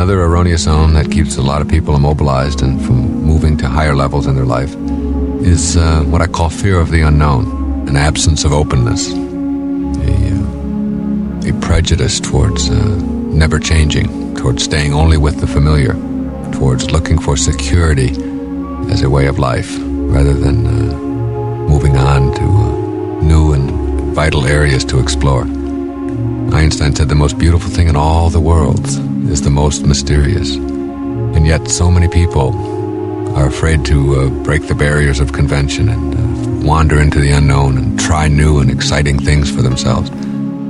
Another erroneous zone that keeps a lot of people immobilized and from moving to higher levels in their life is what I call fear of the unknown, an absence of openness, a prejudice towards never changing, towards staying only with the familiar, towards looking for security as a way of life rather than moving on to new and vital areas to explore. Einstein said the most beautiful thing in all the worlds is the most mysterious. And yet so many people are afraid to break the barriers of convention and wander into the unknown and try new and exciting things for themselves.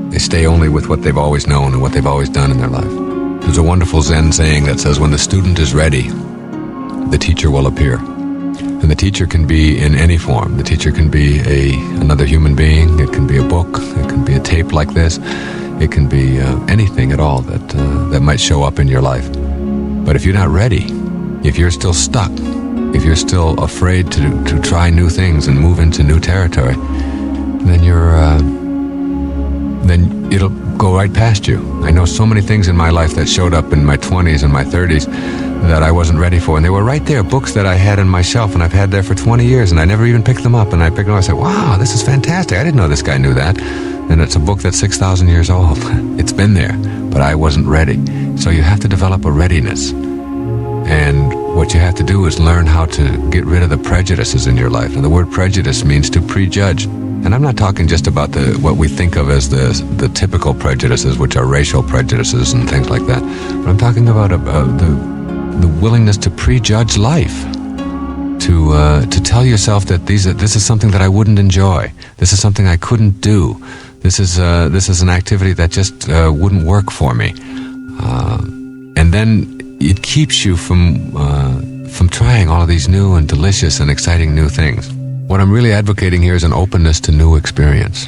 They stay only with what they've always known and what they've always done in their life. There's a wonderful Zen saying that says, when the student is ready, the teacher will appear. And the teacher can be in any form. The teacher can be another human being. It can be a book. It can be a tape like this. It can be anything at all that might show up in your life. But if you're not ready, if you're still stuck, if you're still afraid to try new things and move into new territory, then then it'll go right past you. I know so many things in my life that showed up in my 20s and my 30s that I wasn't ready for, and they were right there, books that I had on my shelf and I've had there for 20 years, and I never even picked them up, and I picked them up and I said, wow, this is fantastic, I didn't know this guy knew that. And it's a book that's 6,000 years old. It's been there, but I wasn't ready. So you have to develop a readiness. And what you have to do is learn how to get rid of the prejudices in your life. And the word prejudice means to prejudge. And I'm not talking just about what we think of as the typical prejudices, which are racial prejudices and things like that. But I'm talking about the willingness to prejudge life. To tell yourself that this is something that I wouldn't enjoy. This is something I couldn't do. This is an activity that just wouldn't work for me. And then it keeps you from trying all of these new and delicious and exciting new things. What I'm really advocating here is an openness to new experience.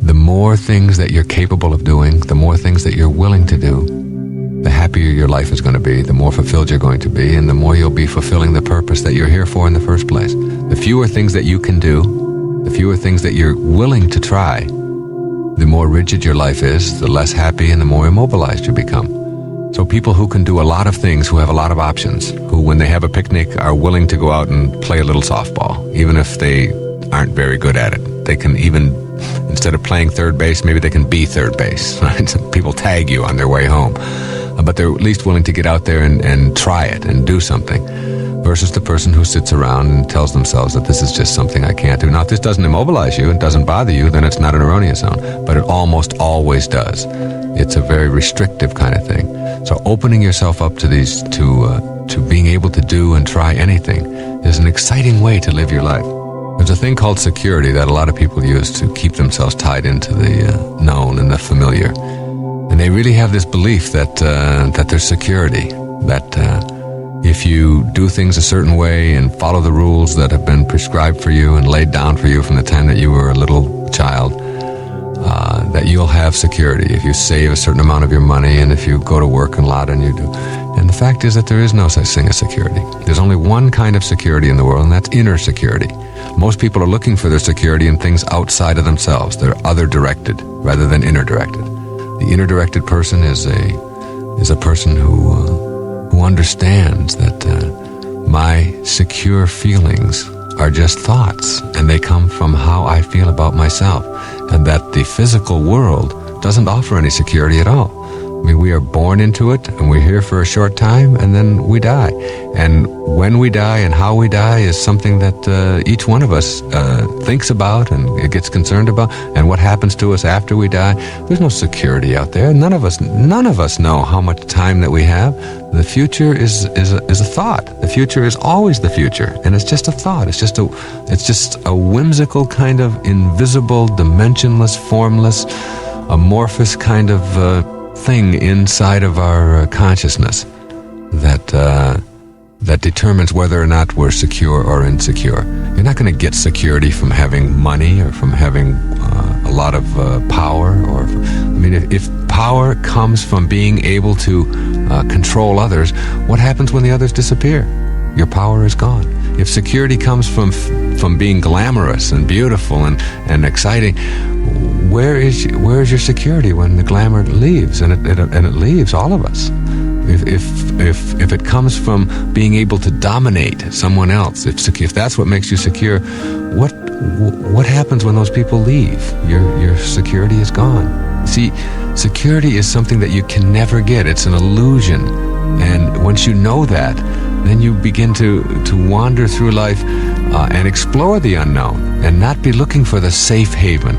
The more things that you're capable of doing, the more things that you're willing to do, the happier your life is going to be, the more fulfilled you're going to be, and the more you'll be fulfilling the purpose that you're here for in the first place. The fewer things that you can do, the fewer things that you're willing to try, the more rigid your life is, the less happy and the more immobilized you become. So people who can do a lot of things, who have a lot of options, who when they have a picnic are willing to go out and play a little softball, even if they aren't very good at it. They can even, instead of playing third base, maybe they can be third base, right? So people tag you on their way home. But they're at least willing to get out there and try it and do something, versus the person who sits around and tells themselves that this is just something I can't do. Now, if this doesn't immobilize you and doesn't bother you, then it's not an erroneous zone, but it almost always does. It's a very restrictive kind of thing. So opening yourself up to these, to being able to do and try anything is an exciting way to live your life. There's a thing called security that a lot of people use to keep themselves tied into the known and the familiar. And they really have this belief that there's security, that if you do things a certain way and follow the rules that have been prescribed for you and laid down for you from the time that you were a little child, that you'll have security if you save a certain amount of your money and if you go to work a lot and you do. And the fact is that there is no such thing as security. There's only one kind of security in the world, and that's inner security. Most people are looking for their security in things outside of themselves. They're other-directed rather than inner-directed. The inner-directed person is a person who understands that my secure feelings are just thoughts, and they come from how I feel about myself, and that the physical world doesn't offer any security at all. I mean, we are born into it, and we're here for a short time, and then we die. And when we die and how we die is something that each one of us thinks about and gets concerned about. And what happens to us after we die, there's no security out there. None of us know how much time that we have. The future is a thought. The future is always the future, and it's just a thought. It's just a whimsical kind of invisible, dimensionless, formless, amorphous kind of thing inside of our consciousness that determines whether or not we're secure or insecure. You're not going to get security from having money or from having a lot of power. If power comes from being able to control others, what happens when the others disappear? Your power is gone. If security comes from being glamorous and beautiful and exciting, where is your security when the glamour leaves? And it leaves all of us. If it comes from being able to dominate someone else, if that's what makes you secure, what happens when those people leave? Your security is gone. See, security is something that you can never get. It's an illusion. And once you know that, then you begin to wander through life and explore the unknown and not be looking for the safe haven.